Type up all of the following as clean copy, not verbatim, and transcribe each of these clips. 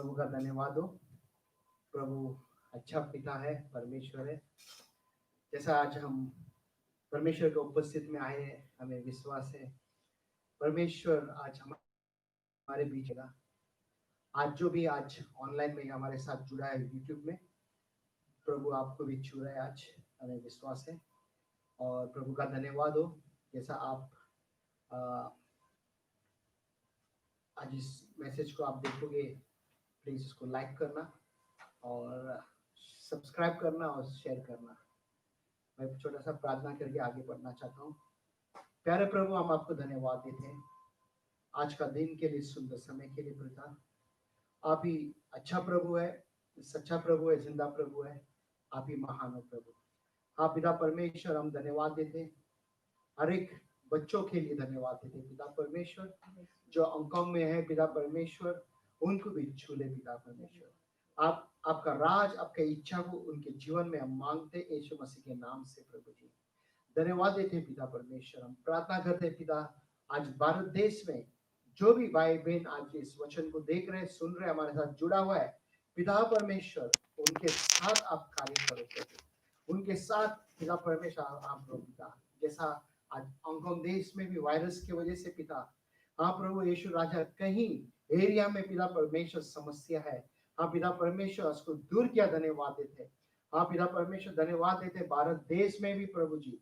प्रभु का धन्यवाद हो। प्रभु अच्छा पिता है, परमेश्वर है। जैसा आज हम परमेश्वर के उपस्थित में आए हैं, हमें विश्वास है परमेश्वर आज हमारे बीच है। आज जो भी आज ऑनलाइन में हमारे साथ जुड़ा है यूट्यूब में, प्रभु आपको भी छू रहा है आज, हमें विश्वास है। और प्रभु का धन्यवाद हो। जैसा आप आज इस मैसेज को आप देखोगे, प्लीज इसको लाइक करना और सब्सक्राइब करना और शेयर करना। मैं छोटा सा प्रार्थना करके आगे बढ़ना चाहता हूँ। प्यारे प्रभु, हम आपको धन्यवाद देते हैं आज का दिन के लिए, सुंदर समय के लिए। पिता, आप ही अच्छा प्रभु है, सच्चा प्रभु है, जिंदा प्रभु है। आप ही महान हो प्रभु। हाँ पिता परमेश्वर, हम धन्यवाद देते हैं हर एक बच्चों के लिए, धन्यवाद देते हैं पिता परमेश्वर। जो अंकों में है पिता परमेश्वर, उनको भी छू ले पिता परमेश्वर। आप आपका राज, आपका इच्छा को उनके जीवन में हम मांगते यीशु मसीह के नाम से प्रभु जी। धन्यवाद देते हैं पिता परमेश्वर। हम प्रार्थना करते हैं पिता, आज भारत देश में जो भी भाई बहन आज इस वचन को देख रहे, सुन रहे, हमारे साथ जुड़ा हुआ है, पिता परमेश्वर उनके साथ आप कार्य करो प्रभु। उनके साथ पिता परमेश्वर आप रहो पिता। जैसा आज हांगकांग देश में भी वायरस की वजह से पिता, हाँ प्रभु यीशु राजा, कहीं एरिया में पिता परमेश्वर समस्या है, हाँ पिता परमेश्वर उसको दूर किया, धन्यवाद देते। हाँ पिता परमेश्वर धन्यवाद देते भारत देश में भी प्रभु जी,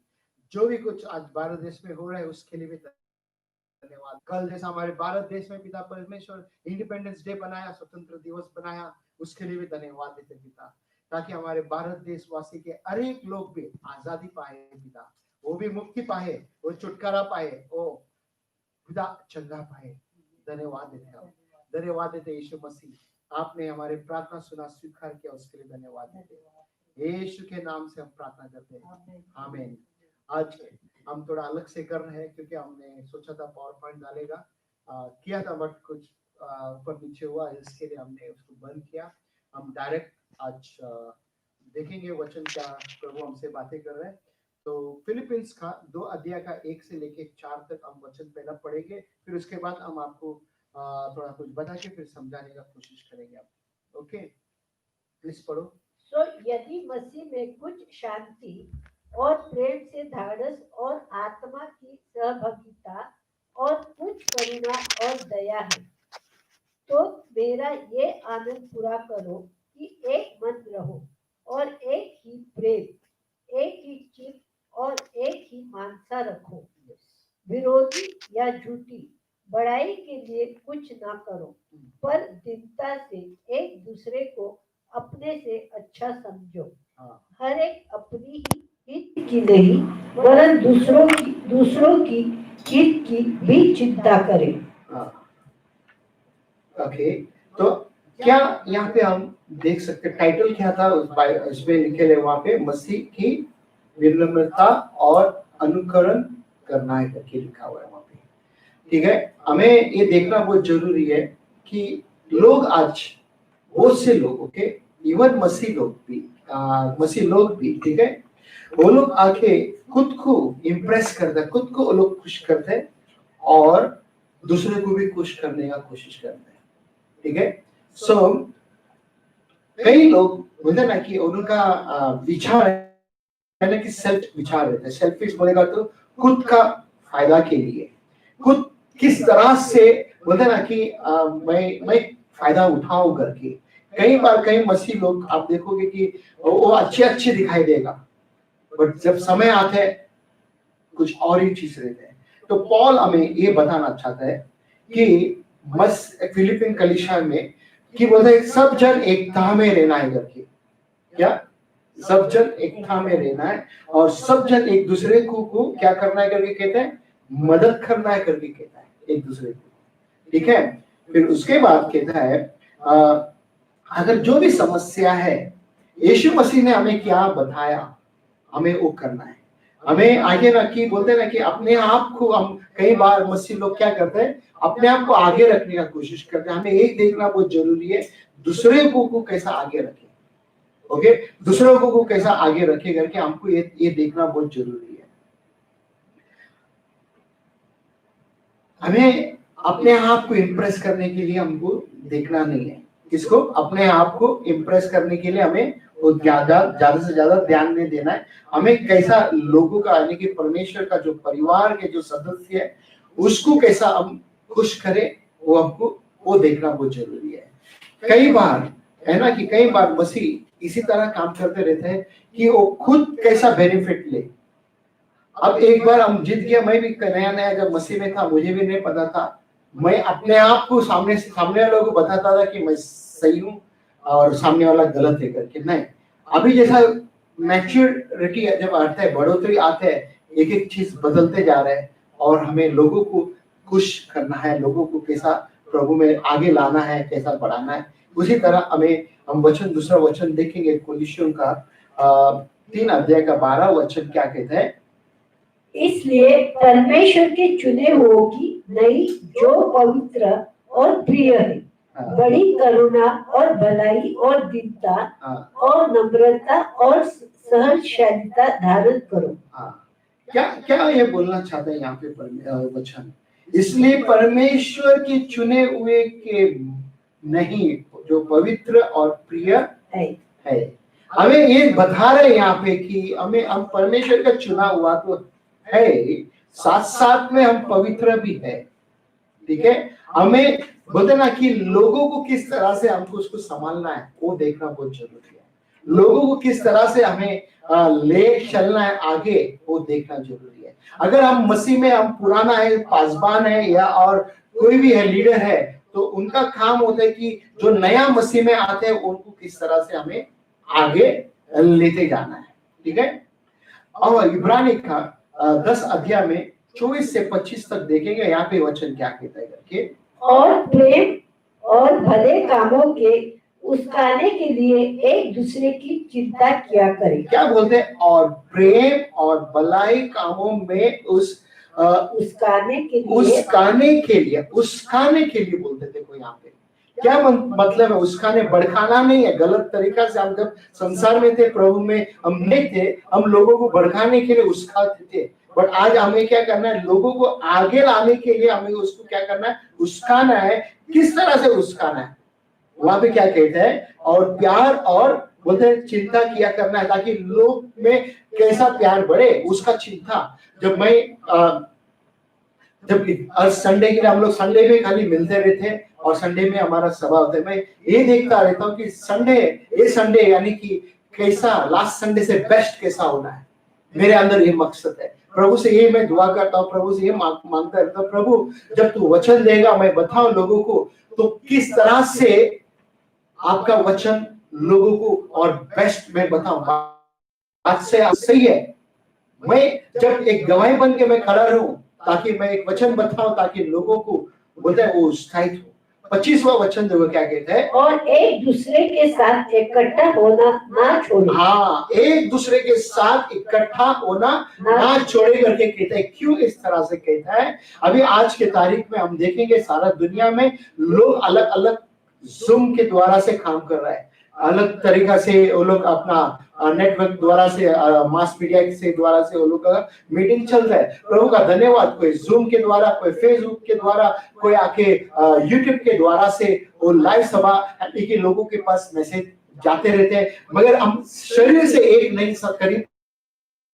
जो भी कुछ आज भारत देश में हो रहा है उसके लिए भी धन्यवाद। कल जैसा हमारे भारत देश में पिता परमेश्वर इंडिपेंडेंस डे बनाया, स्वतंत्र दिवस बनाया, उसके लिए भी धन्यवाद देते पिता, ताकि हमारे भारत देशवासी के हर एक लोग भी आजादी पाए पिता, वो भी मुक्ति पाए, वो छुटकारा पाए, वो पिता चंगा पाए। धन्यवाद देते हम, धन्यवाद देते यीशु मसीह, आपने हमारे प्रार्थना सुना, स्वीकार किया, उसके लिए धन्यवाद देते। यीशु के नाम से हम प्रार्थना करते हैं, आमीन। आज हम थोड़ा अलग से कर रहे हैं क्योंकि हमने सोचा था पावर पॉइंट डालेगा, किया था, बट कुछ ऊपर नीचे हुआ, इसके लिए हमने उसको बंद किया। हम डायरेक्ट आज देखेंगे वचन क्या प्रभु हमसे बातें कर रहे हैं। तो फिलिपिन्स का 2 अध्याय का 1 से लेके 4 तक हम वचन पहला पढ़ेंगे, फिर उसके बाद हम आपको थोड़ा कुछ बता के फिर समझाने का कोशिश करेंगे। आप ओके, प्लीज पढ़ो। तो यदि मसीह में कुछ शांति और प्रेम से ढाढ़स और आत्मा की सहभागिता और कुछ करुणा और दया है, तो मेरा ये आनंद पूरा करो कि एक मन रहो और एक ही प्रेम, एक ही चित्त और एक ही मानसा रखो। विरोधी या झूठी बड़ाई के लिए कुछ ना करो, पर दीनता से एक दूसरे को अपने से अच्छा समझो। हर एक अपनी ही हित की नहीं, वरन दूसरों की हित की भी चिंता करे। ओके, तो क्या यहाँ पे हम देख सकते, टाइटल क्या था उसमें लिखे ले, वहाँ पे मसीह की विनम्रता और अनुकरण करना है करके लिखा हुआ है वहाँ पे। ठीक है, हमें ये देखना बहुत जरूरी है कि लोग आज, बहुत से लोग, ओके, इवन मसीह लोग भी, ठीक है, वो लोग आके खुद को इम्प्रेस करते हैं, खुद को वो लोग खुश करते हैं और दूसरे को भी खुश करने का कोशिश करते हैं। ठीक है, सो कई लोग बोलते ना कि उनका विचार है ना कि सेल्फ विचार रहता है। सेल्फिश बोलेगा तो खुद का फायदा के लिए, खुद किस तरह से बोलते ना कि मैं फायदा उठाऊं करके। कई बार कई मसीह लोग आप देखोगे कि वो अच्छे दिखाई देगा, बट जब समय आता है कुछ और ही चीज रहते हैं। तो पॉल हमें ये बताना चाहता है कि फिलिपिन कलीसिया में कि बोलते हैं सब जन एकता में रहना है करके। क्या सब जन एकता में रहना है और सब जन एक दूसरे को क्या करना है करके कहते हैं, मदद करना है करके कहता है एक दूसरे को। ठीक है, फिर उसके बाद कहता है अगर जो भी समस्या है, यीशु मसीह ने हमें क्या बताया, हमें वो करना है। हमें आगे ना कि बोलते ना कि अपने आप को, हम कई बार मसीह लोग क्या करते हैं, अपने आप को आगे रखने का कोशिश करते हैं। हमें एक देखना बहुत जरूरी है, दूसरे को कैसा आगे रखे। ओके, दूसरों को कैसा आगे रखे करके हमको ये देखना बहुत जरूरी है। हमें अपने आप को इम्प्रेस करने के लिए हमको देखना नहीं है, किसको? अपने आप को इम्प्रेस करने के लिए हमें वो ज्यादा से ज्यादा ध्यान नहीं देना है। हमें कैसा लोगों का यानी कि परमेश्वर का जो परिवार के जो सदस्य है उसको कैसा हम खुश करें, वो हमको वो देखना बहुत जरूरी है। कई बार है ना कि कई बार मसीह इसी तरह काम करते रहते हैं कि वो खुद कैसा बेनिफिट ले। अब एक बार हम जीत गया, मैं भी नया नया जब मसीह में था मुझे भी नहीं पता था, मैं अपने आप को सामने वालों को बताता था कि मैं सही हूँ और सामने वाला गलत है करके। नहीं, अभी जैसा मैच्योरिटी जब आता है, बढ़ोतरी आते है, एक एक चीज बदलते जा रहे हैं और हमें लोगों को खुश करना है, लोगों को कैसा प्रभु में आगे लाना है, कैसा बढ़ाना है। उसी तरह हमें हम वचन दूसरा वचन देखेंगे कोलोसियों का 3 अध्याय का 12 वचन क्या कहता है? इसलिए परमेश्वर के चुने हुओं की नई जो पवित्र और प्रिय है, बड़ी करुणा और भलाई और दीनता और नम्रता और सहनशीलता धारण करो। क्या क्या ये बोलना चाहते हैं यहाँ पे वचन? इसलिए परमेश्वर के चुने हुए के नहीं जो पवित्र और प्रिय है। हमें ये बता रहे यहाँ पे कि हम परमेश्वर का चुना हुआ तो है, साथ साथ में हम पवित्र भी है। ठीक है, हमें बोलते ना कि लोगों को किस तरह से हमको उसको संभालना है वो देखना बहुत जरूरी है। लोगों को किस तरह से हमें ले चलना है आगे वो देखना जरूरी है। अगर हम मसीह में हम पुराना है, पासबान है या और कोई भी है लीडर है, तो उनका काम होता है कि जो नया मसीह में आते हैं उनको किस तरह से हमें आगे लेते जाना है। ठीक है, और इब्रानी का 10 अध्याय में 24 से 25 तक देखेंगे, यहाँ पे वचन क्या कहता है करके। और प्रेम और भले कामों के उस्काने के लिए एक दूसरे की चिंता किया करें। क्या बोलते हैं? और प्रेम और भलाई कामों में उस्काने के लिए बोलते। देखो यहाँ पे क्या मतलब है? उसकाने भड़काना नहीं है, गलत तरीका से। हम जब संसार में थे, प्रभु में हम नहीं थे, हम लोगों को भड़काने के लिए उसकाते थे। बट आज हमें क्या करना है? लोगों को आगे लाने के लिए हमें उसको क्या करना है? उसकाना है। किस तरह से उसकाना है? वहां पे क्या कहते हैं? और प्यार और बोलते हैं चिंता किया करना है, ताकि लोग में कैसा प्यार बढ़े उसका चिंता। जब मैं जब संडे के लिए हम लोग संडे में खाली मिलते रहते हैं और संडे में हमारा सभा होता है, मैं ये देखता रहता हूँ कि ये संडे यानी कि कैसा लास्ट संडे से बेस्ट कैसा होना है। मेरे अंदर ये मकसद है। प्रभु से ये मैं दुआ करता हूँ, प्रभु से ये मांगता रहता हूँ, प्रभु जब तू वचन देगा मैं बताऊं लोगों को, तो किस तरह से आपका वचन लोगों को और बेस्ट मैं बताऊं। आज से सही है, मैं जब एक गवाही बन के मैं खड़ा रहूं, ताकि मैं एक वचन बताऊं, ताकि लोगों को बोलते हैं वो उत्साहित हो। 25वां वचन देखो क्या कहता है? और एक दूसरे के साथ इकट्ठा होना ना छोड़े। हाँ, एक दूसरे के साथ इकट्ठा होना ना छोड़े करके कहता है। क्यों इस तरह से कहता है? अभी आज के तारीख में हम देखेंगे सारा दुनिया में लोग अलग अलग जूम के द्वारा से काम कर रहा है, अलग तरीका से वो लोग अपना नेटवर्क द्वारा से, मास मीडिया से द्वारा से वो लोग का मीटिंग चल रहा है। प्रभु का धन्यवाद, कोई जूम के द्वारा, कोई फेसबुक के द्वारा, कोई आके यूट्यूब के द्वारा से वो लाइव सभा के लोगों के पास मैसेज जाते रहते हैं। मगर हम शरीर से एक नहीं, करीब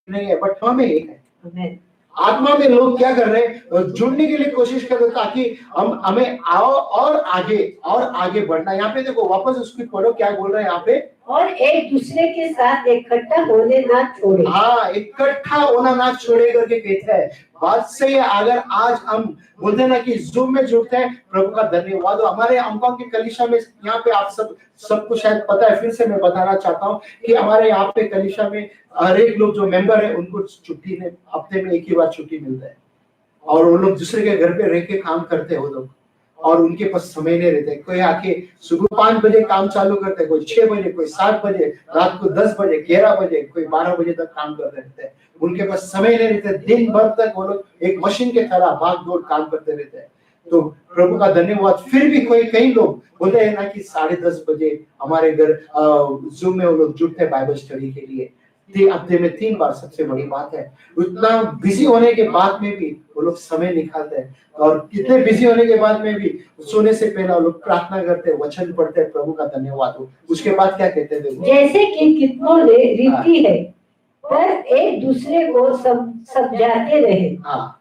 नहीं है, बट हमें एक है। आत्मा में लोग क्या कर रहे हैं? जुड़ने के लिए कोशिश कर रहे हैं, ताकि हमें आओ और आगे बढ़ना। यहाँ पे देखो वापस उसकी पढ़ो, क्या बोल रहे हैं यहाँ पे? और एक दूसरे के साथ इकट्ठा होने ना छोड़े। हाँ, इकट्ठा होना ना छोड़े करके कहता है। बात सही है। अगर आज हम बोलते हैं ना कि जूम में जुड़ते हैं, प्रभु का धन्यवाद हो। हमारे अंकों की कलीसिया में यहाँ पे आप सबको शायद पता है, फिर से मैं बताना चाहता हूँ कि हमारे यहाँ पे कलीसिया में हर एक लोग जो मेंबर है उनको छुट्टी में हफ्ते में एक ही बार छुट्टी मिलता है, और वो लोग दूसरे के घर पे रह के काम करते हैं वो लोग, और उनके पास समय नहीं रहते। कोई आके सुबह 5 बजे काम चालू करते हैं, कोई 6 बजे, कोई 7 बजे, रात को 10 बजे, 11 बजे, कोई 12 बजे तक काम कर रहते हैं। उनके पास समय नहीं रहते। दिन भर तक वो लोग एक मशीन के तरह भाग दौड़ काम करते रहते हैं। तो प्रभु का धन्यवाद, फिर भी कई लोग बोलते हैं ना कि 10:30 बजे हमारे घर जूम में वो लोग जुड़ते हैं बाइबल स्टडी के लिए। हफ्ते में 3 बार सबसे बड़ी बात है। उतना बिजी होने के बाद में भी वो लोग समय निकालते हैं, और कितने बिजी होने के बाद में भी सोने से पहले वो लोग प्रार्थना करते हैं, वचन पढ़ते हैं, प्रभु का धन्यवाद हो। उसके बाद क्या कहते हैं? जैसे कि कितनों ने रीति है, पर एक दूसरे को समझाते रहे,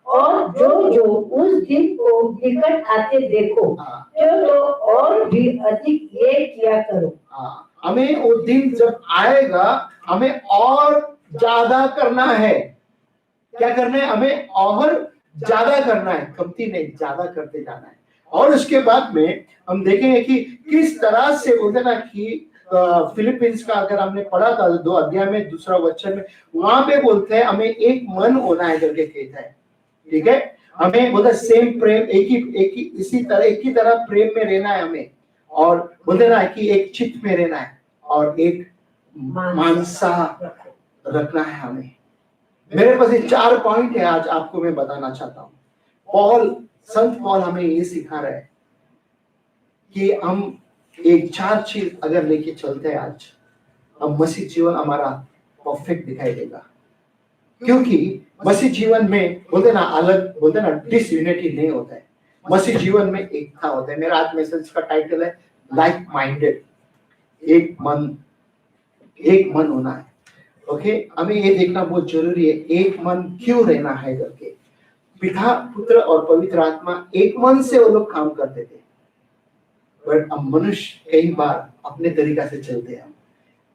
और जो उस दिन को निकट आते देखो, तो और भी अधिक ये किया करो। हमें वो दिन जब आएगा, हमें और ज्यादा करना है। क्या करना है? हमें और ज्यादा करना है, कमती नहीं, ज्यादा करते जाना है। और उसके बाद में हम देखेंगे कि किस तरह से बोलते ना कि फिलिपींस का अगर हमने पढ़ा था 2 अध्याय में 2 वचन में, वहां पे बोलते हैं हमें एक मन होना है करके कहता है। ठीक है, हमें बोलते सेम प्रेम, एक ही इसी तरह एक ही तरह प्रेम में रहना है हमें, और बोलते ना कि एक चित्त में रहना है, और एक मानसा रखना है हमें। मेरे पास ये 4 पॉइंट है, आज आपको मैं बताना चाहता हूँ। संत पॉल हमें ये सिखा रहा है कि हम एक 4 चीज अगर लेके चलते हैं आज, हम मसीह जीवन हमारा परफेक्ट दिखाई देगा। क्योंकि मसीह जीवन में बोलते ना अलग, बोलते ना डिसयूनिटी नहीं होता है, मसीह जीवन में एकता होता है। मेरा आज मैसेज का टाइटल है लाइक माइंडेड, एक मन होना है। ओके, हमें ये देखना बहुत जरूरी है, एक मन क्यों रहना है करके। पिता, पुत्र और पवित्र आत्मा एक मन से वो लोग काम करते थे, बट अब मनुष्य कई बार अपने तरीका से चलते हैं,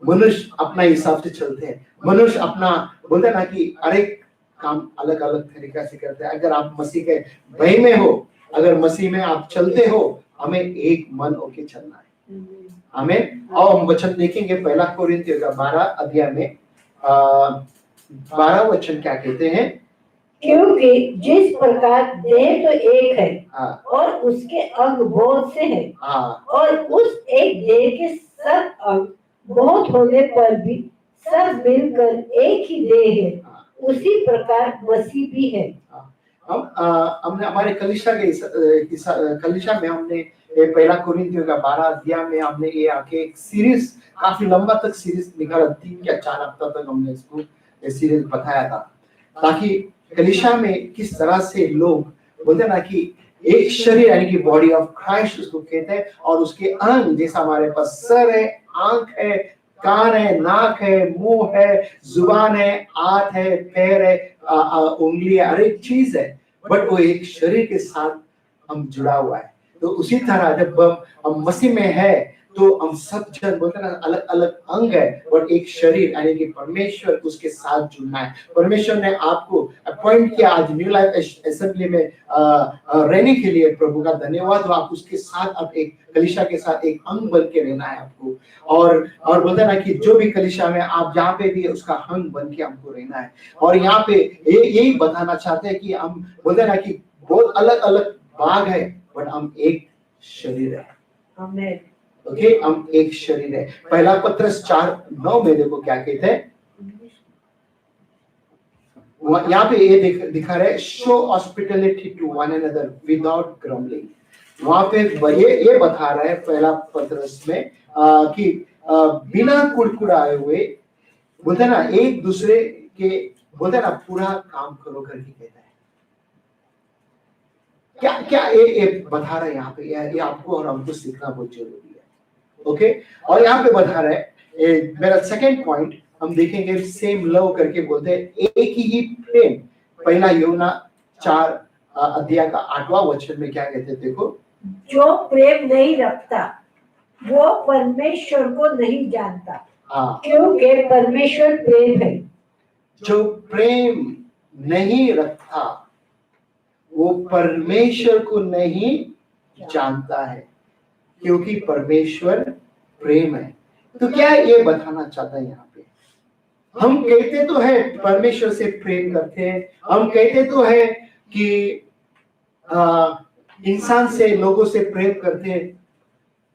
मनुष्य अपना हिसाब से चलते हैं, मनुष्य अपना बोलते ना कि हर एक काम अलग अलग तरीका से करते हैं। अगर आप मसीह के भय में हो, अगर मसीह में आप चलते हो, हमें एक मन होके चलना है। हमें, और हम वचन देखेंगे 1 कोरिन्थियों का 12 अध्याय में 12 वचन क्या कहते हैं? क्योंकि जिस प्रकार देह तो एक है, और उसके अंग बहुत से हैं, और उस एक देह के सब अंग बहुत होने पर भी सब मिलकर एक ही देह है, उसी प्रकार मसीह भी है। हमने हमारे कलीसिया में हमने 1 कोरिन्थियों का 12 अध्याय में हमने ये आके एक सीरीज, काफी लंबा तक सीरीज निकाला, 3 या 4 हफ्ता तक हमने इसको सीरीज बताया था, ताकि कलीसिया में किस तरह से लोग बोलते ना कि एक शरीर यानी कि बॉडी ऑफ क्राइस्ट उसको कहते हैं, और उसके अंग जैसा हमारे पास सर है, आंख है, कान है, नाक है, मुंह है, जुबान है, हाथ है, पैर है, उंगली है, हर एक चीज है, बट वो एक शरीर के साथ हम जुड़ा हुआ है। तो उसी तरह जब हम मसीह में है, तो हम सब जन बोलते हैं ना अलग अलग अंग है, और एक शरीर यानी कि परमेश्वर उसके साथ जुड़ना है। परमेश्वर ने आपको अपॉइंट किया आज न्यू लाइफ असेंबली में रहने के लिए, प्रभु का धन्यवाद हो। आप उसके साथ, आप एक कलीसिया के साथ एक अंग बन के रहना है आपको, और बोलते ना कि जो भी कलीसिया में आप जहाँ पे भी उसका अंग बन के हमको रहना है। और यहाँ पे यही बताना चाहते हैं कि हम बोलते ना कि बहुत अलग अलग भाग है, बट हम एक शरीर है। ओके, हम एक शरीर है। 1 पत्रस 4:9 में देखो क्या कहते हैं, यहाँ पे ये दिखा रहे, show hospitality to one another without grumbling. वहां पे ये बता रहा है 1 पत्रस में कि बिना कुड़कुड़ाए हुए बोलते ना एक दूसरे के बोलते ना पूरा काम करो करके कहता है। क्या क्या ये बता रहा है यहाँ पे, ये आपको और हमको सीखना बहुत जरूरी है। ओके, और यहाँ पे बता रहा है, मेरा सेकंड पॉइंट हम देखेंगे, सेम लव करके बोलते हैं, एक ही प्रेम। 1 यूहन्ना 4 अध्याय का 8वां वचन में क्या कहते हैं, देखो, जो प्रेम नहीं रखता वो परमेश्वर को नहीं जानता, क्योंकि परमेश्वर प्रेम है। जो प्रेम नहीं रखता वो परमेश्वर को नहीं जानता है, क्योंकि परमेश्वर प्रेम है। तो क्या ये बताना चाहता है यहाँ पे? हम कहते तो है परमेश्वर से प्रेम करते हैं, हम कहते तो है कि इंसान से, लोगों से प्रेम करते हैं,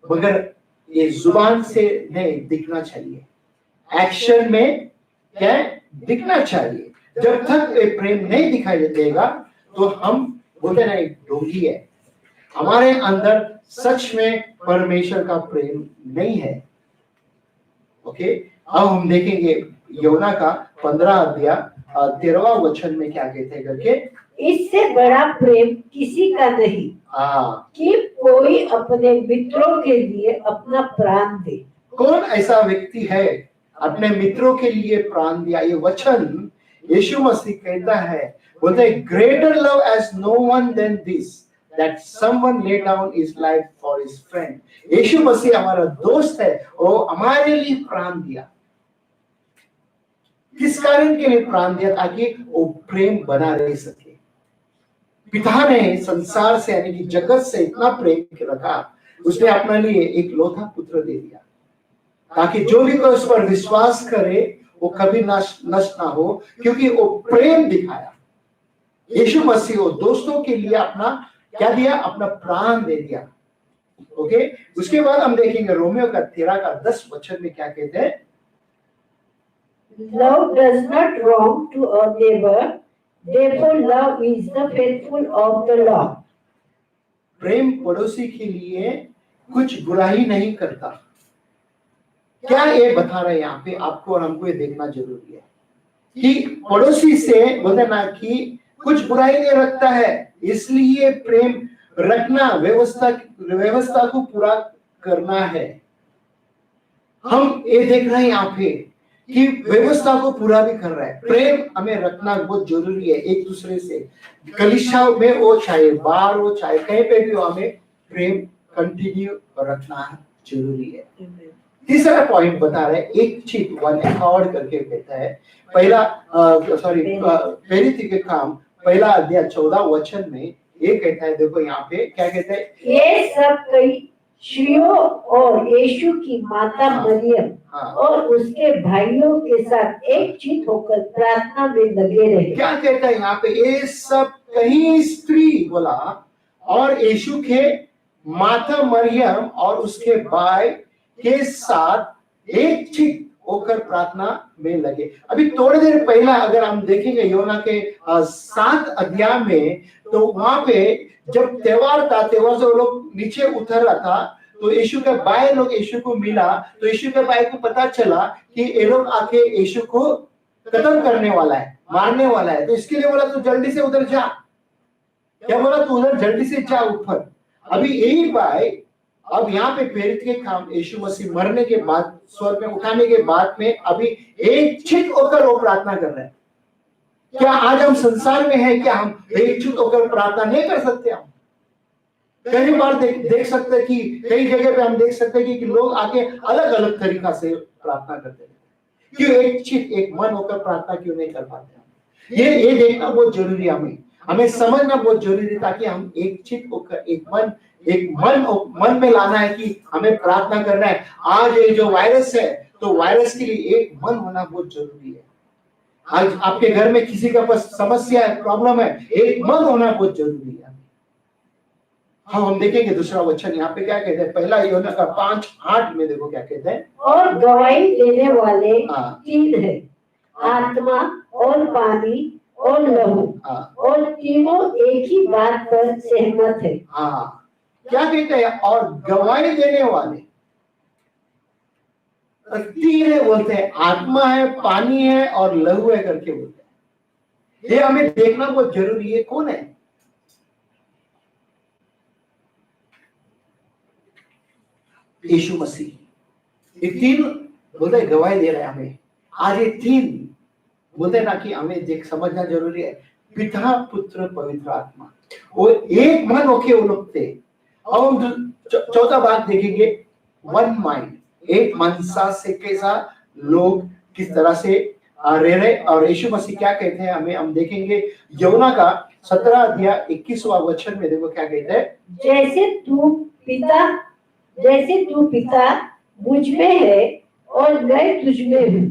मगर ये जुबान से नहीं दिखना चाहिए, एक्शन में क्या दिखना चाहिए। जब तक ये प्रेम नहीं दिखाई देगा तो हम बोलते नहीं ढोंगी है, हमारे अंदर सच में परमेश्वर का प्रेम नहीं है। ओके, अब हम देखेंगे यूहन्ना का 15 अध्याय 13वां वचन में क्या कहते हैं करके। इससे बड़ा प्रेम किसी का नहीं कि कोई अपने मित्रों के लिए अपना प्राण दे। कौन ऐसा व्यक्ति है अपने मित्रों के लिए प्राण दिया? ये वचन यीशु मसीह कहता है, बोलते हैं greater love has no one than this that someone lay down his life for his friend। यीशु मसीह हमारा दोस्त है, वो हमारे लिए प्राण दिया। किस कारण के लिए प्राण दिया? ताकि वो प्रेम बना रह सके। पिता ने संसार से यानी कि जगत से इतना प्रेम रखा, उसने अपने लिए एक लौता पुत्र दे दिया, ताकि जो भी कोई उस पर विश्वास करे वो कभी नष्ट ना हो, क्योंकि वो प्रेम दिखाया। यीशु मसीह वो दोस्तों के लिए अपना क्या दिया? अपना प्राण दे दिया। ओके, उसके बाद हम देखेंगे रोमियो का 13 का 10 वचन में क्या कहते हैं। Love does not wrong to a neighbor, therefore love is the faithful of the law। प्रेम पड़ोसी के लिए कुछ बुराई नहीं करता। क्या ये बता रहे हैं यहाँ पे? आपको और हमको ये देखना जरूरी है कि पड़ोसी से बोलते ना कि कुछ बुराई नहीं रखता है, इसलिए प्रेम रखना व्यवस्था को पूरा करना है। हम ये देख रहे हैं यहाँ पे कि व्यवस्था को पूरा भी कर रहा है। प्रेम हमें रखना बहुत जरूरी है एक दूसरे से। कलीसिया में हो, चाहे बाहर हो, चाहे कहीं पे भी हो, हमें प्रेम कंटिन्यू रखना जरूरी है। तीसरा पॉइंट बता रहे हैं, एक चीज वन अकॉर्ड करके कहता है। प्रेरित के काम 1 अध्याय 14 वचन में ये कहता है, देखो यहाँ पे क्या कहता है। ये सब कई स्त्रियों और यीशु की माता मरियम और उसके भाइयों के साथ एक चित होकर प्रार्थना में लगे रहे। क्या कहता है यहाँ पे? ये सब कई स्त्री बोला और यीशु के माता मरियम और उसके भाई के साथ एक चित होकर प्रार्थना में लगे। अभी थोड़ी देर पहला अगर हम देखेंगे यूहन्ना के 7 अध्याय में, तो वहां पे जब त्योहार था, त्योहार से वो लोग नीचे उतर रहा था, तो यीशु के भाई लोग यीशु को मिला, तो यीशु के भाई को पता चला कि ये लोग आके यीशु को खत्म करने वाला है, मारने वाला है। तो इसके लिए बोला तू जल्दी से उधर जा। क्या बोला? तू उधर जल्दी से जा ऊपर। अभी यही भाई अब यहाँ पे प्रेरित के काम यीशु मसीह मरने के बाद, स्वर्ग में उठाने के बाद में अभी एक चित होकर वो प्रार्थना कर रहे हैं। क्या आज हम संसार में है, क्या हम एक चित होकर प्रार्थना नहीं कर सकते? हम कई बार देख सकते हैं कि कई जगह पे हम देख सकते हैं कि लोग आके अलग अलग तरीका से प्रार्थना करते हैं। क्यों एक चित एक मन होकर प्रार्थना क्यों नहीं कर पाते? ये देखना बहुत जरूरी है। हमें समझना बहुत जरूरी है, ताकि हम एक चित होकर एक मन में लाना है कि हमें प्रार्थना करना है। आज ये जो वायरस है, तो वायरस के लिए एक मन होना बहुत जरूरी है। आज आपके घर में किसी का पास समस्या है, प्रॉब्लम है, एक मन होना बहुत जरूरी है। हाँ, हम देखेंगे दूसरा वचन यहाँ पे क्या कहते हैं। 1 यूहन्ना का 5:8 में देखो क्या कहते हैं। और गवाही देने वाले 3 है, आत्मा और पानी और लहू, और तीनों एक ही बात पर सहमत है। हाँ, क्या कहते हैं? और गवाही देने वाले 3 है बोलते हैं, आत्मा है, पानी है और लहू है करके बोलते हैं। ये हमें देखना बहुत जरूरी है। कौन है? यीशु मसीह। ये 3 बोलते हैं गवाही दे रहे हैं हमें। आज ये 3 बोलते हैं ना कि हमें देख समझना जरूरी है। पिता, पुत्र, पवित्र आत्मा, वो एक मन होके वो लोग थे। अब हम चौथा भाग देखेंगे, वन माइंड, एक मनसा से कैसा लोग किस तरह से रह रहे। और यीशु मसीह क्या कहते हैं हमें, हम देखेंगे यूहन्ना का 17 अध्याय 21वां वचन में देखो क्या कहते हैं। जैसे तू पिता मुझ में है और मैं तुझ में हूँ,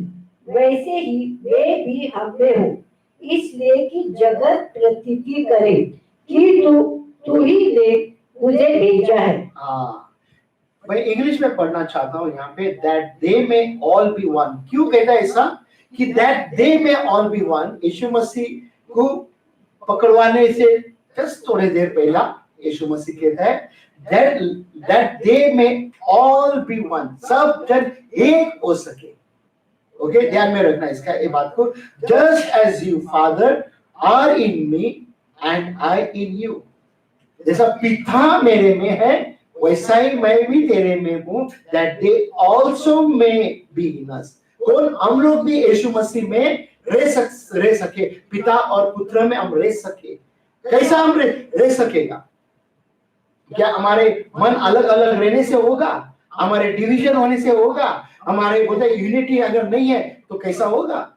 वैसे ही मैं भी हम में हूँ, इसलिए कि जगत प्रतीति करे कि तू ही ने मुझे भेजा है। मैं इंग्लिश में पढ़ना चाहता हूँ यहाँ पे, that they may all be one। क्यों कहता है ऐसा कि that they may all be one? यीशु मसीह को पकड़वाने से जस्ट थोड़ी देर पहला यीशु मसीह कहता है that they may all be one, सब जन एक हो सके। ओके, ध्यान में रखना इसका ये बात को। Just as you father are in me and I in you, जैसा पिता मेरे में है वैसा ही मैं भी तेरे में हूँ, that they also may be in us. कौन? हम लोग भी यीशु मसीह में रह सके, पिता और पुत्र में हम रह सके। कैसा हम रह सकेगा? क्या हमारे मन अलग अलग रहने से होगा? हमारे डिवीजन होने से होगा? हमारे बोलते यूनिटी अगर नहीं है तो कैसा होगा?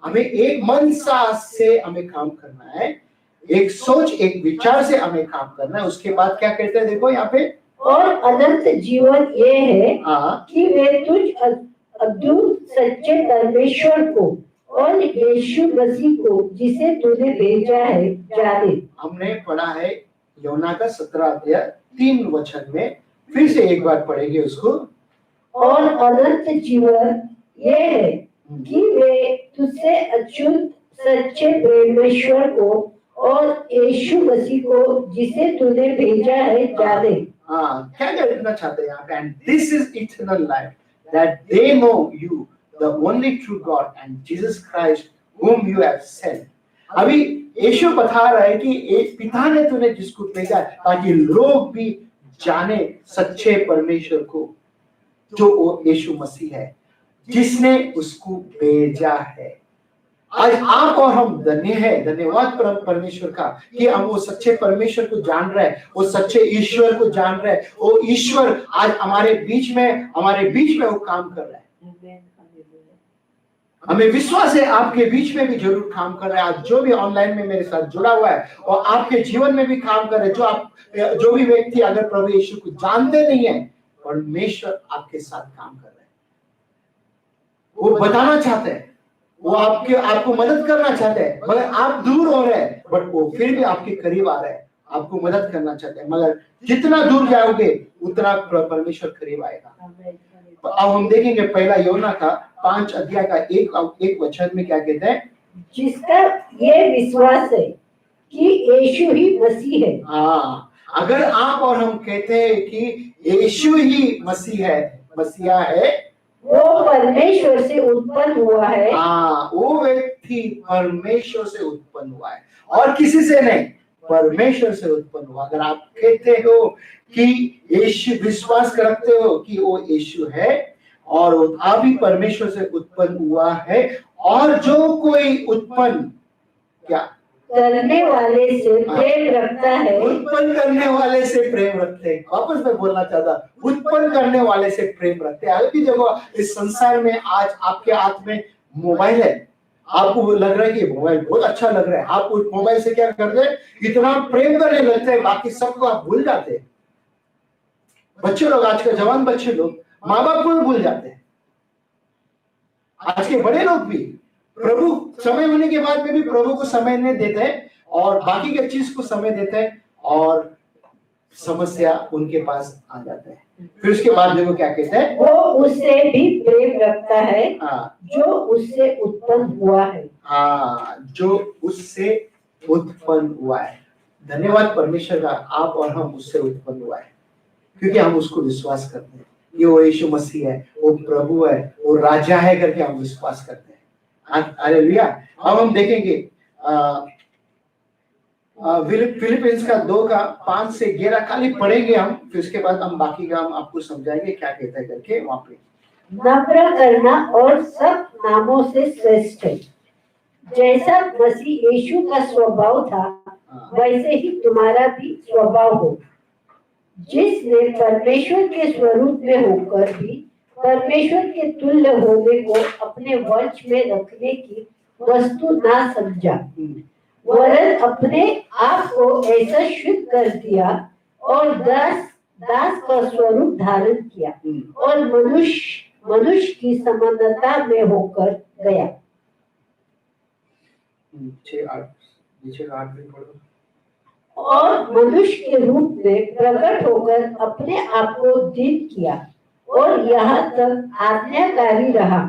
हमें एक मन से हमें काम करना है, एक सोच एक विचार से हमें काम करना है। उसके बाद क्या कहते हैं देखो यहाँ पे, और अनंत जीवन ये है हाँ, कि वे तुझ अद्भुत सच्चे परमेश्वर को और यीशु मसीह को जिसे तूने भेजा है जाने। हमने पढ़ा है योना का 17 अध्याय 3 वचन में, फिर से एक बार पढ़ेंगे उसको। और अनंत जीवन ये है कि वे तुझसे अच्युत सच्चे परमेश्वर को और यीशु मसीह को जिसे तूने भेजा है जाने। हाँ, क्या कहना चाहते हैं यहाँ पे? And this is eternal life, that they know you the only true God and Jesus Christ whom you have sent। अभी यीशु बता रहा है कि एक पिता ने तूने जिसको भेजा ताकि लोग भी जाने सच्चे परमेश्वर को, जो वो यीशु मसीह है जिसने उसको भेजा है। आज आप और हम धन्य है, धन्यवाद परमेश्वर का कि हम वो सच्चे परमेश्वर को जान रहे हैं, वो सच्चे ईश्वर को जान रहे हैं। वो ईश्वर आज हमारे बीच में वो काम कर रहा है। हमें विश्वास है आपके बीच में भी जरूर काम कर रहा है। आज जो भी ऑनलाइन में मेरे साथ जुड़ा हुआ है और आपके जीवन में भी काम कर रहे हैं, जो भी व्यक्ति अगर प्रभु यीशु को जानते नहीं है, परमेश्वर आपके साथ काम कर रहे हैं। वो बताना चाहते हैं, वो आपको मदद करना चाहते हैं, मगर आप दूर हो रहे हैं, बट वो फिर भी आपके करीब आ रहे हैं, आपको मदद करना चाहते हैं। मगर जितना दूर जाओगे उतना परमेश्वर करीब आएगा। तो अब हम देखेंगे पहला योना का 5 अध्याय का एक वचन में क्या कहते हैं, जिसका ये विश्वास है कि यीशु ही मसीह है। हाँ, अगर आप और हम कहते हैं कि यीशु ही मसीहा है, वो परमेश्वर से उत्पन्न हुआ है। हाँ, वो व्यक्ति परमेश्वर से उत्पन्न हुआ है और किसी से नहीं, परमेश्वर से उत्पन्न हुआ। अगर आप कहते हो कि यीशु, विश्वास करते हो कि वो यीशु है और वो आप ही परमेश्वर से उत्पन्न हुआ है, और जो कोई उत्पन्न क्या करने वाले से प्रेम रखता है, उत्पन्न करने वाले से प्रेम रखते हैं। वापस मैं बोलना चाहता, उत्पन्न करने वाले से प्रेम रखते हैं। अभी देखो इस संसार में आज आपके हाथ में मोबाइल है, आपको लग रहा है कि मोबाइल बहुत अच्छा लग रहा है, आप उस मोबाइल से क्या करते हैं, इतना प्रेम करने लगते हैं, बाकी सबको आप भूल जाते हैं। बच्चे लोग, आज के जवान बच्चे लोग माँ बाप को भी भूल जाते हैं। आज के बड़े लोग भी प्रभु समय होने के बाद में भी प्रभु को समय नहीं देते हैं और बाकी के चीज को समय देते हैं और समस्या उनके पास आ जाता है। फिर उसके बाद देखो क्या कहते हैं, वो उससे भी प्रेम रखता है, हाँ, जो उससे उत्पन्न हुआ है। हाँ, जो उससे उत्पन्न हुआ है। धन्यवाद परमेश्वर का, आप और हम उससे उत्पन्न हुआ है, क्योंकि हम उसको विश्वास करते हैं कि वो यीशु मसीह है, वो प्रभु है, वो राजा है करके हम विश्वास करते हैं। हालेलुया। अब हम देखेंगे फिलिपिंस का 2 का 5 से 11 खाली पढ़ेंगे हम, फिर उसके बाद हम बाकी का हम आपको समझाएंगे क्या कहता है करके। वहां पे नम्र करना और सब नामों से श्रेष्ठ है। जैसा मसीह यीशु का स्वभाव था, वैसे ही तुम्हारा भी स्वभाव हो, जिसने परमेश्वर के स्वरूप में होकर भी परमेश्वर के तुल्य होने को अपने वश में रखने की वस्तु ना समझा, वरन अपने आप को ऐसा शुद्ध कर दिया और दास का स्वरूप धारण किया और मनुष्य की समानता में होकर गया। 6-8 में पढ़ो। और मनुष्य के रूप में प्रकट होकर अपने आप को दीन किया और यहाँ तक आज्ञाकारी रहा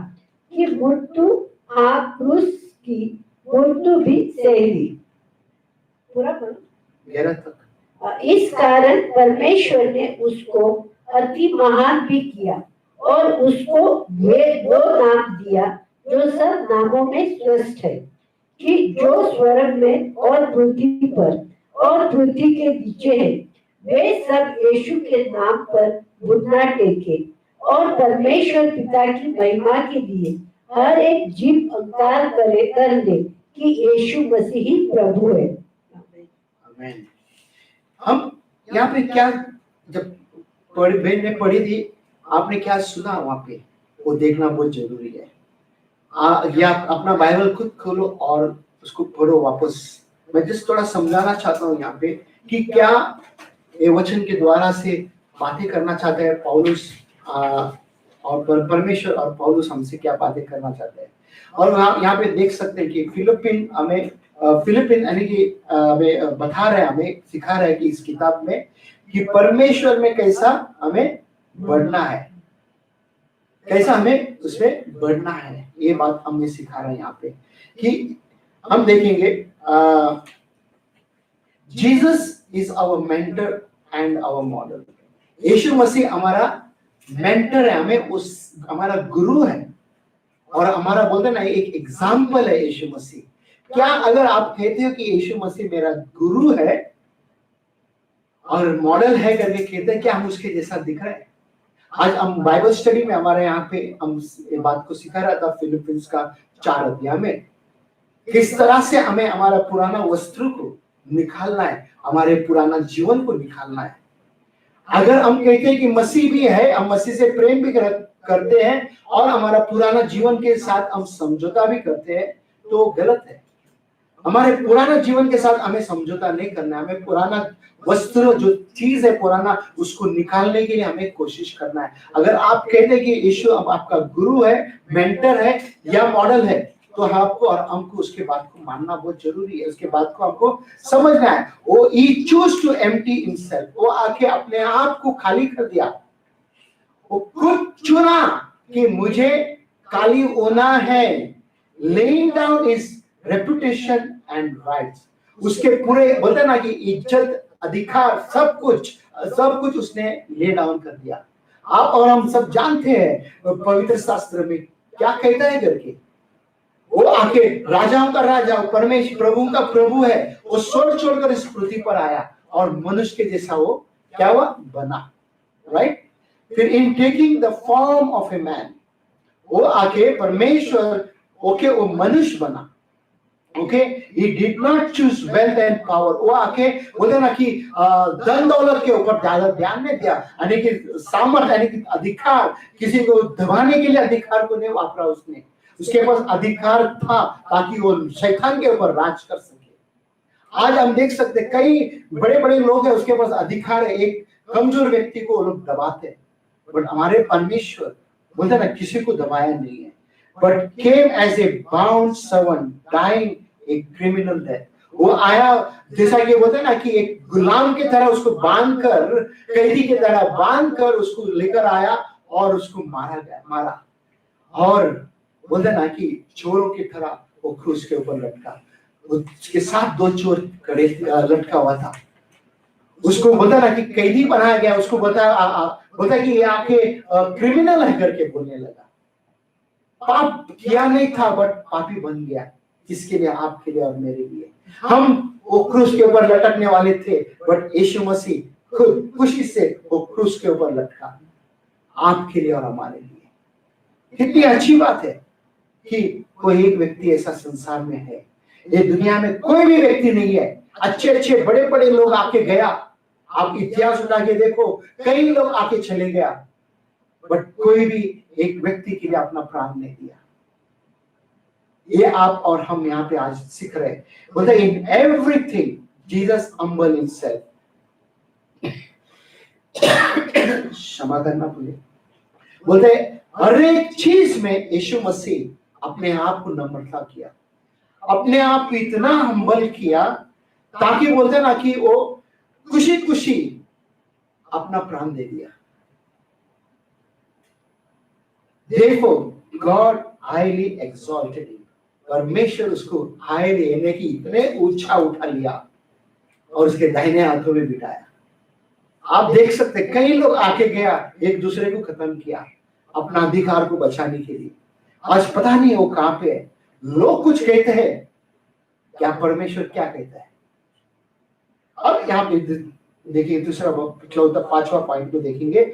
कि मृत्यु क्रूस की मृत्यु भी सही। पूरा पढ़ो 11 तक। इस कारण परमेश्वर ने उसको अति महान भी किया और उसको ये वो नाम दिया जो सब नामों में श्रेष्ठ है, कि जो स्वर्ग में और पृथ्वी पर और पृथ्वी के नीचे है, वे सब यीशु के नाम पर घुटना टेके और परमेश्वर पिता की महिमा के लिए हर एक जीव अंकार करे कर ले कि यीशु मसीह ही प्रभु है। आमीन। हम यहाँ पे क्या, जब बहन ने पढ़ी थी, आपने क्या सुना वहां पे, वो देखना बहुत जरूरी है। या अपना बाइबल खुद खोलो और उसको पढ़ो वापस। मैं जिस थोड़ा समझाना चाहता हूँ यहाँ पे कि क्या ये वचन के द्वारा से बातें करना चाहते हैं पौलुस, और परमेश्वर और पौलुस हमसे क्या बातें करना चाहते हैं। और यहाँ पे देख सकते हैं कि फिलिपिन यानी कि हमें बता रहे हैं, हमें सिखा रहे हैं कि इस किताब में कि परमेश्वर में कैसा हमें बढ़ना है, कैसा हमें उसमें बढ़ना है। ये बात हमें सिखा रहे हैं यहाँ पे कि हम देखेंगे Jesus is our mentor and our model. Yeshu मसीह हमारा मेंटर है, हमें उस हमारा गुरु है और हमारा बोलते ना एक एग्जाम्पल है यीशु मसीह। क्या अगर आप कहते हो कि यीशु मसीह मेरा गुरु है और मॉडल है करके कहते हैं, क्या हम उसके जैसा दिख रहे हैं? आज हम बाइबल स्टडी में हमारे यहाँ पे हम ये बात को सिखा रहा था फिलिपिन्स का 4 अध्याय में, किस तरह से हमें हमारा पुराना वस्त्र को निकालना है, हमारे पुराना जीवन को निकालना है। अगर हम कहते हैं कि मसीह भी है, हम मसीह से प्रेम भी करते हैं और हमारा पुराना जीवन के साथ हम समझौता भी करते हैं, तो गलत है। हमारे पुराना जीवन के साथ हमें समझौता नहीं करना है। हमें पुराना वस्त्र जो चीज है पुराना, उसको निकालने के लिए हमें कोशिश करना है। अगर आप कहते हैं कि यीशु आपका गुरु है, मेंटर है या मॉडल है, तो आपको और हमको उसके बात को मानना बहुत जरूरी है। उसके बात को हमको समझना है। वो he chose to empty himself, वो आके अपने आप को खाली कर दिया। वो खुद चुना कि मुझे खाली होना है, laying down his reputation and rights। उसके पूरे बोलते ना कि इज्जत, अधिकार, सब कुछ उसने ले डाउन कर दिया। आप और हम सब जानते हैं पवित्र शास्त्र में क्या कहता है करके, वो आके राजाओं का राजा, परमेश्वर प्रभु का प्रभु है, वो स्वर्ग छोड़कर इस पृथ्वी पर आया और मनुष्य के जैसा वो क्या हुआ, बना, राइट। फिर in taking the form of a man, वो आके परमेश्वर ओके वो मनुष्य बना। Okay, he did not choose wealth and power। वो आके बोलते ना कि धन दौलत के ऊपर ज्यादा ध्यान नहीं दिया, यानी कि सामर्थ्य यानी कि अधिकार, किसी को दबाने के लिए अधिकार को नहीं वापरा उसने। उसके पास अधिकार था ताकि वो शैतान के ऊपर राज कर सके। आज हम देख सकते कई बड़े बड़े लोग हैं, उसके पास अधिकार है, एक कमजोर व्यक्ति को वो लोग दबाते हैं, बट हमारे परमेश्वर बोलते ना किसी को दबाया नहीं है, but came as a bound servant dying a criminal death. वो आया जैसा कि बोलते ना कि एक गुलाम की तरह उसको बांधकर, कैदी की तरह बांधकर उसको लेकर आया और उसको मारा और बोलते ना कि चोरों की तरह वो क्रूस के ऊपर लटका। उसके साथ 2 चोर खड़े लटका हुआ था। उसको बोलता ना कि कैदी बनाया गया, उसको बोलता कि ये आके क्रिमिनल है करके बोलने लगा। पाप किया नहीं था बट पापी बन गया, किसके लिए, आपके लिए और मेरे लिए। हम वो क्रूस के ऊपर लटकने वाले थे, बट यीशु मसीह खुद खुशी से वो क्रूस के ऊपर लटका, आपके लिए और हमारे लिए। कितनी अच्छी बात है कि कोई एक व्यक्ति ऐसा संसार में है। ये दुनिया में कोई भी व्यक्ति नहीं है। अच्छे बड़े बड़े लोग आके गया, आप इतिहास उठा के देखो, कई लोग आके चले गया, बट कोई भी एक व्यक्ति के लिए अपना प्राण नहीं दिया। ये आप और हम यहाँ पे आज सीख रहे हैं। बोलते in everything Jesus humble himself. क्षमा करना बोले, बोलते हर एक चीज में यीशु मसीह अपने आप को नम्रता किया, अपने आप को इतना हम्बल किया ताकि बोलते ना कि वो खुशी अपना प्राण दे दिया। Therefore, God highly exalted him। परमेश्वर उसको हाईली यानी कि इतने ऊंचा उठा लिया और उसके दाहिने हाथों में बिठाया। आप देख सकते कई लोग आके गया, एक दूसरे को खत्म किया, अपना अधिकार को बचाने के लिए। आज पता नहीं वो कहां पे है। लोग कुछ कहते हैं, क्या परमेश्वर क्या कहता है? अब यहाँ पे देखिए दूसरा चौथा पांचवा पॉइंट को देखेंगे।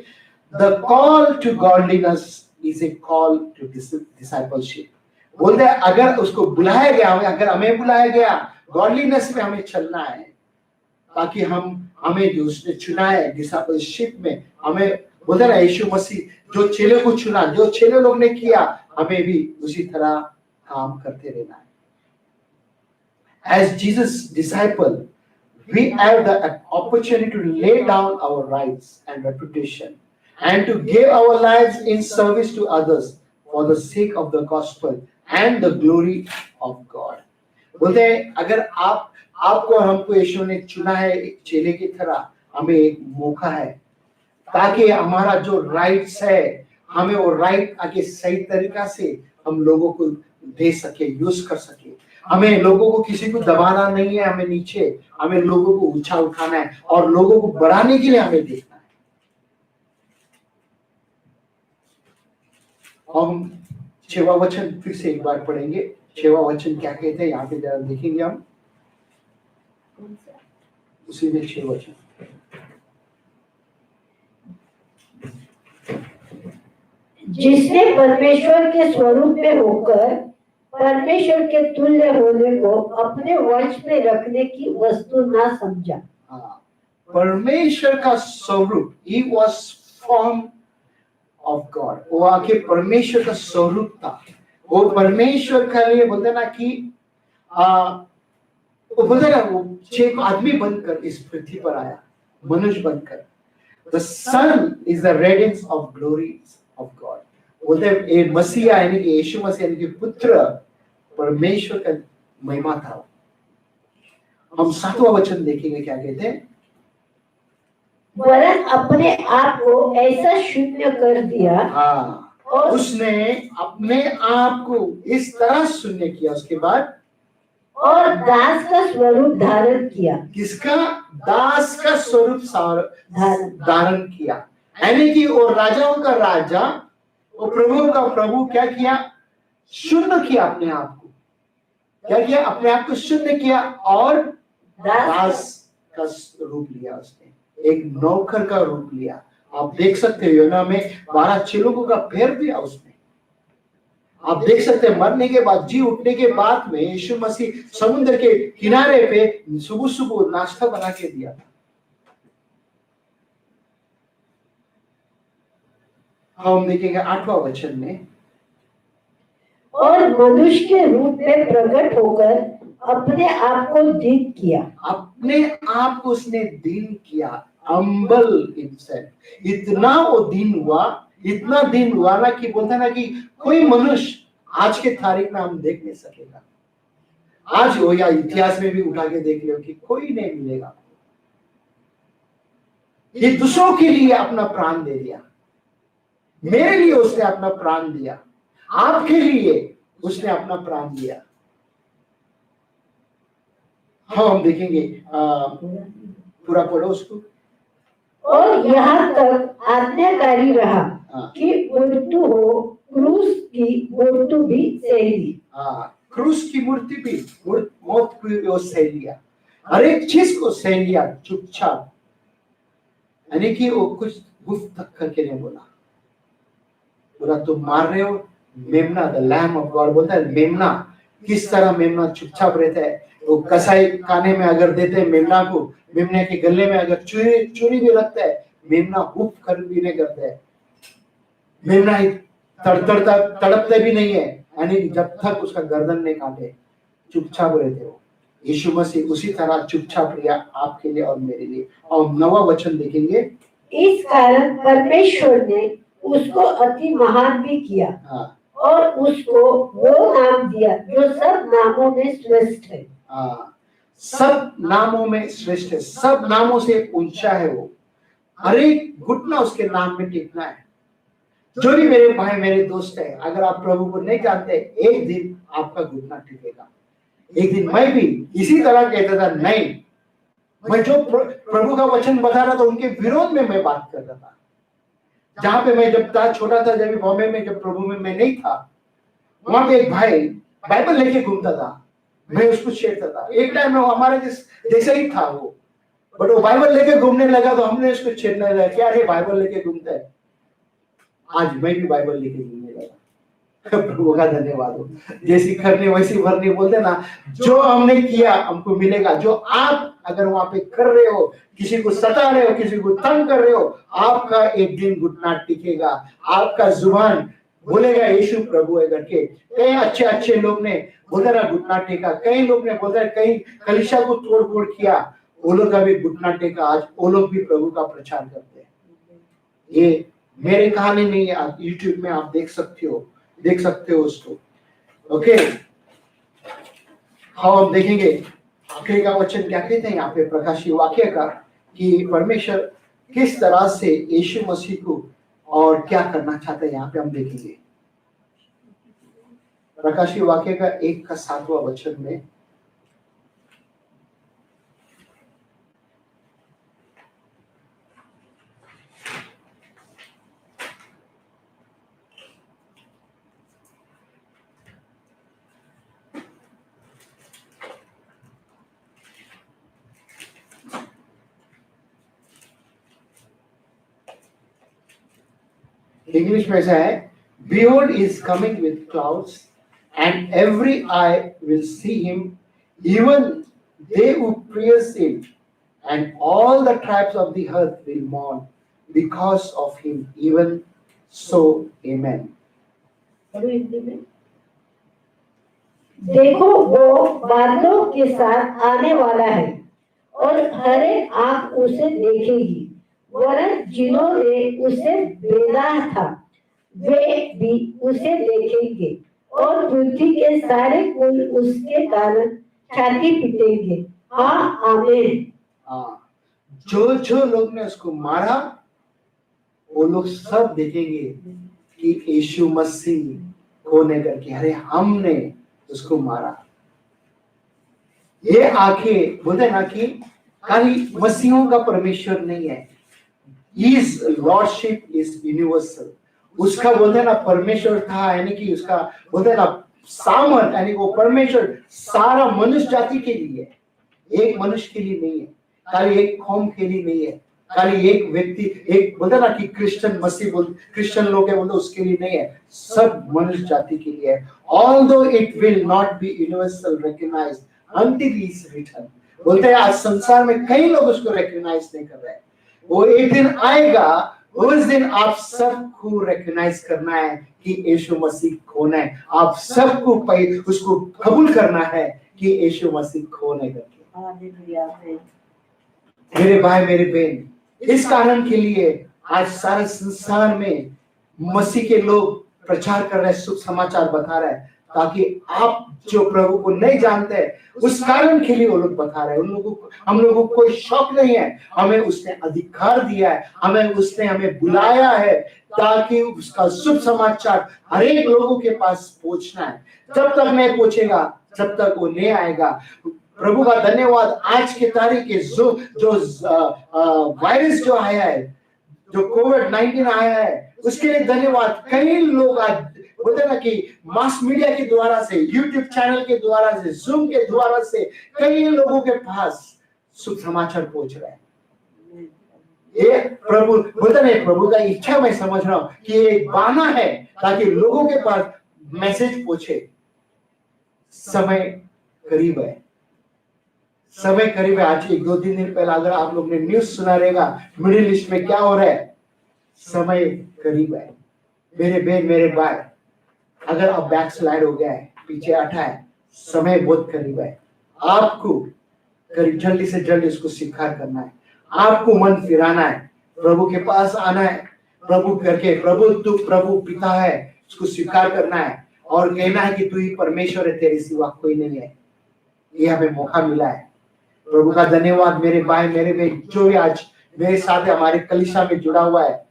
The call to godliness is a call to discipleship. बोलते हैं अगर उसको बुलाया गया, अगर हमें बुलाया गया गॉडलीनेस में हमें चलना है, ताकि हमें जो उसने चुना है डिसाइपलशिप में, हमें बोलते ना यीशु मसीह जो चेले को चुना, जो चेले लोग ने किया, हमें भी उसी तरह काम करते रहना है। As Jesus' disciple, we have the opportunity to lay down our rights and reputation and to give our lives in service to others for the sake of the gospel and the glory of God. बोलते हैं अगर आपको हमको यीशु ने चुना है एक चेले की तरह, हमें एक मौका है ताकि हमारा जो राइट्स है, हमें वो राइट आगे सही तरीका से हम लोगों को दे सके, यूज कर सके। हमें लोगों को किसी को दबाना नहीं है, हमें नीचे, हमें लोगों को ऊंचा उठाना है और लोगों को बढ़ाने के लिए हमें देखना है। हम 6वां वचन फिर से एक बार पढ़ेंगे। 6वां वचन क्या कहते हैं यहाँ पे जरा देखेंगे हम, उसी में 6 वचन। जिसने परमेश्वर के स्वरूप में होकर परमेश्वर के तुल्य होने को अपने वश में रखने की वस्तु ना समझा। परमेश्वर का स्वरूप, he was form of God, वो आके परमेश्वर का स्वरूप था। वो परमेश्वर के लिए बोलते ना कि वो बोलते ना वो 6 आदमी बनकर इस पृथ्वी पर आया, मनुष्य बनकर। The Son is the radiance of glory of God. बोलते हैं ये मसीहा यानी कि यीशु मसीह यानी कि पुत्र परमेश्वर का महिमा था। हम 7वां वचन देखेंगे क्या कहते हैं। वरन अपने आप को ऐसा शून्य कर दिया, और उसने अपने आप को इस तरह शून्य किया, उसके बाद और दास का स्वरूप धारण किया। किसका? दास का स्वरूप धारण किया, यानी कि वो राजाओं का राजा, वो प्रभु का प्रभु क्या किया? शून्य किया अपने आप को। क्या किया? अपने आप को शून्य किया और दास का रूप लिया उसने, एक नौकर का रूप लिया। आप देख सकते हो यूहन्ना में 12 चेलों का पैर दिया उसने। आप देख सकते हैं मरने के बाद, जी उठने के बाद में यीशु मसीह समुद्र के किनारे पे सुबह सुबह नाश्ता बना के दिया था। हम देखेंगे 8वां वचन में, और मनुष्य के रूप में प्रकट होकर अपने आप को दीन किया। अपने आप को उसने दीन किया, humble himself। इतना वो दीन हुआ, इतना दीन हुआ ना कि बोलता ना कि कोई मनुष्य आज के तारीख में हम देख नहीं सकेगा। आज हो या इतिहास में भी उठा के देख लो कि कोई नहीं मिलेगा। ये दूसरों के लिए अपना प्राण दे दिया, मेरे लिए उसने अपना प्राण दिया, आपके लिए उसने अपना प्राण दिया। हाँ हम देखेंगे पूरा पढ़ो उसको। और यहाँ तक आज्ञाकारी रहा कि मृत्यु हो, क्रूस की मृत्यु भी सह ली। क्रूस की मूर्ति भी, मौत को सह लिया, हर एक चीज को सह लिया चुपचाप, यानी कि वो कुछ गुफ्त तक करके नहीं बोला। बोला तुम मार रहे हो मेमना, द लैम ऑफ गॉड। बोलता है मेमना, किस तरह मेमना चुपचाप रहता है। वो कसाई खाने में अगर देते हैं मेमना को, मेमने के गले में अगर चूरी भी रखता है, मेमना हुफ कर भी नहीं करता है। मेमना तड़पते भी नहीं है, यानी जब तक उसका गर्दन नहीं काटे, चुपचाप रहते हो। यीशु मसीह उसी तरह चुपचाप रिया आपके लिए और मेरे लिए। और 9वां वचन देखेंगे, इस कारण परमेश्वर ने उसको अति महान भी किया और उसको वो नाम दिया जो सब नामों में श्रेष्ठ है। सब नामों में श्रेष्ठ है, सब नामों से ऊंचा है वो। हर एक घुटना उसके नाम में टिकना है। जो भी मेरे भाई मेरे दोस्त है, अगर आप प्रभु को नहीं जानते, एक दिन आपका घुटना टिकेगा। एक दिन मैं भी इसी तरह कहता था, नहीं, मैं जो प्रभु का वचन बता रहा था उनके विरोध में मैं बात कर रहा था। जहाँ पे मैं जब था छोटा था, जब बॉम्बे में जब प्रभु में मैं नहीं था, वहां पे एक भाई बाइबल लेके घूमता था, मैं उसको छेड़ता था। एक टाइम में वो हमारे जैसा ही था वो, बट वो बाइबल लेके घूमने लगा तो हमने उसको छेड़ने लगा, क्या रे बाइबल लेके घूमता है। आज मैं भी बाइबल लेके घूमने लगा। प्रभु का धन्यवाद हो। जैसी करनी वैसी भरनी बोलते ना, जो हमने किया हमको मिलेगा। जो आप अगर वहां पे कर रहे हो, किसी को सता रहे हो, किसी को तंग कर रहे हो, आपका एक दिन घुटना टिकेगा, आपका जुबान बोलेगा यीशु प्रभु है करके। कई अच्छे अच्छे लोग ने बोलते ना घुटना टेका, कई लोग ने बोलते कई कलीसिया को तोड़ फोड़ किया, वो लोग का भी घुटना टेका। आज वो लोग भी प्रभु का प्रचार करते हैं। ये मेरी कहानी नहीं है, आप यूट्यूब में आप देख सकते हो उसको। ओके, हम देखेंगे आखिरी का वचन क्या कहते हैं यहाँ पे प्रकाशीय वाक्य का, कि परमेश्वर किस तरह से यीशु मसीह को और क्या करना चाहते हैं, यहाँ पे हम देखेंगे। प्रकाशीय वाक्य का 1 का 7वां वचन में, इंग्लिश में ऐसा है, Behold is coming with clouds, and every eye will see him, even they who pierce him, and all the tribes of the earth will mourn because of him. Even so, Amen. देखो वो बादलों के साथ आने वाला है, और हर एक आंख उसे देखेगी, वरन जिन्होंने उसे भेजा था वे भी उसे देखेंगे, और पृथ्वी के सारे कुल उसके कारण छाती पीटेंगे। हाँ, आमीन। जो लोग ने उसको मारा, वो लोग सब देखेंगे कि यीशु मसीह कौन है करके। अरे हमने उसको मारा। ये आंखें बोलते ना कि खाली मसीहों का परमेश्वर नहीं है, His lordship is universal। उसका बोलते ना परमेश्वर था, यानी कि उसका बोलते ना सामर्थ, यानी वो परमेश्वर सारा मनुष्य जाति के लिए है, एक मनुष्य के लिए नहीं है, खाली एक कौम के लिए नहीं है, खाली एक व्यक्ति, एक बोलते ना कि क्रिश्चियन लोग है बोलते उसके लिए नहीं है, सब मनुष्य जाति के लिए है। Although it will not be universal recognized until he is written। बोलते हैं आज संसार में कई लोग उसको रिकॉग्नाइज नहीं कर रहे हैं, वो एक दिन आएगा, उस दिन आप सबको रिकॉग्नाइज करना है कि यीशु मसीह कौन है। आप सबको उसको कबूल करना है कि यीशु मसीह कौन है करके। मेरे भाई मेरे बहन, इस कारण के लिए आज सारे संसार में मसीह के लोग प्रचार कर रहे हैं, शुभ समाचार बता रहे हैं, ताकि आप जो प्रभु को नहीं जानते उस कारण के लिए वो लोग बता रहे हैं। हम लोगों को कोई शौक नहीं है, हमें उसने अधिकार दिया है, उसने हमें बुलाया है ताकि उसका शुभ समाचार हर एक लोगों के पास पहुंचना है। जब तक नहीं पहुंचेगा जब तक वो नहीं आएगा। प्रभु का धन्यवाद, आज के तारीख के जो वायरस जो आया है, जो कोविड-19 आया है, उसके लिए धन्यवाद। कई लोग आज बोलते ना कि मास मीडिया के द्वारा से, यूट्यूब चैनल के द्वारा से, जूम के द्वारा से कई लोगों के पास शुभ समाचार पहुंच रहा है। ये प्रभु बोलते नहीं, प्रभु का इच्छा मैं समझ रहा हूं कि ये बहाना है ताकि लोगों के पास मैसेज पहुंचे। समय करीब है, समय करीब है। आज 1-2-3 दिन पहले अगर आप लोग ने न्यूज सुना रहेगा मिडिल ईस्ट में क्या हो रहा है, समय करीब है। मेरे बहन मेरे भाई, अगर आप बैक स्लाइड हो गया है, पीछे हटा है, समय बहुत करीब है। आपको करीब जल्दी से जल्दी इसको स्वीकार करना है, आपको मन फिराना है, प्रभु के पास आना है, प्रभु करके प्रभु तू प्रभु पिता है उसको स्वीकार करना है और कहना है कि तू ही परमेश्वर है, तेरे सिवा कोई नहीं है। ये हमें मौका मिला है। प्रभु का धन्यवाद। मेरे भाई मेरे बहन जो भी आज मेरे साथ हमारे कलीसिया में जुड़ा हुआ है,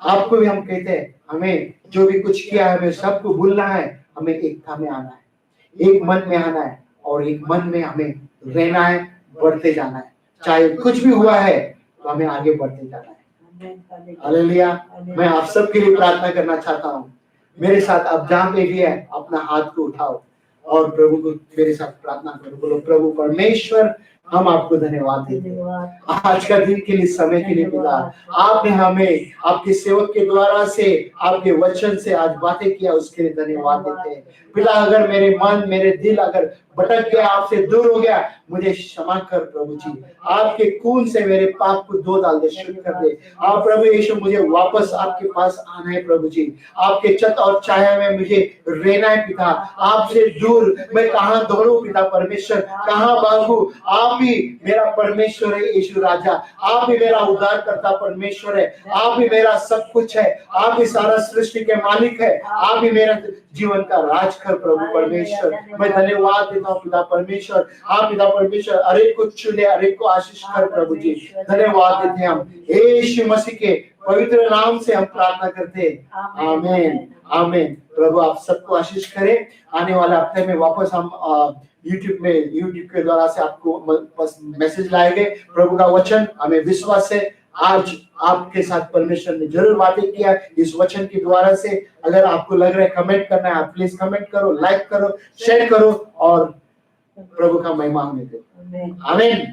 आपको भी हम कहते हैं, हमें जो भी कुछ किया है हमें सबको भूलना है, हमें एकता में आना है, एक मन में आना है और एक मन में हमें रहना है, बढ़ते जाना है। चाहे कुछ भी हुआ है तो हमें आगे बढ़ते जाना है। हालेलुया। मैं आप सबके लिए प्रार्थना करना चाहता हूँ। मेरे साथ आप जहाँ पे भी है अपना हाथ को उठाओ और प्रभु को मेरे साथ प्रार्थना करो। बोलो प्रभु परमेश्वर, हम आपको धन्यवाद देते हैं आज का दिन के लिए, समय के लिए पिता। आपने हमें आपके सेवक के द्वारा से, आपके वचन से आज बातें किया, उसके लिए धन्यवाद देते हैं पिता। अगर मेरे मन, मेरे दिल अगर भटक गया, आपसे दूर हो गया, मुझे क्षमा कर प्रभु जी। आपके खून से मेरे पाप को धो डाल दे, शुद्ध कर दे। आप प्रभु यीशु, मुझे वापस आपके पास आना है प्रभु जी। आपके छत और छाया में मुझे रहना है पिता। आपसे दूर मैं कहाँ दौड़ूं पिता परमेश्वर, कहाँ भागूं? आप ही मेरा परमेश्वर है यीशु राजा। आप ही मेरा उद्धारकर्ता परमेश्वर है। आप ही मेरा सब कुछ है। आप ही सारा सृष्टि के मालिक है। आप ही मेरा जीवन का राज कर प्रभु परमेश्वर। मैं धन्यवाद देता हूँ पिता परमेश्वर। आप पिता परमेश्वर हर एक को चुने, हर एक को आशीष कर प्रभु जी। धन्यवाद देते हैं हम यीशु मसीह के पवित्र नाम से हम प्रार्थना करते हैं। आमीन आमीन। प्रभु आप सबको आशीष करे। आने वाले हफ्ते में वापस हम यूट्यूब के द्वारा से आपको मैसेज लाएंगे प्रभु का वचन। हमें विश्वास है आज आपके साथ परमेश्वर ने जरूर बातें किया इस वचन के द्वारा से। अगर आपको लग रहा है कमेंट करना है, आप प्लीज कमेंट करो, लाइक करो, शेयर करो और प्रभु का महिमा होने दो। आमीन।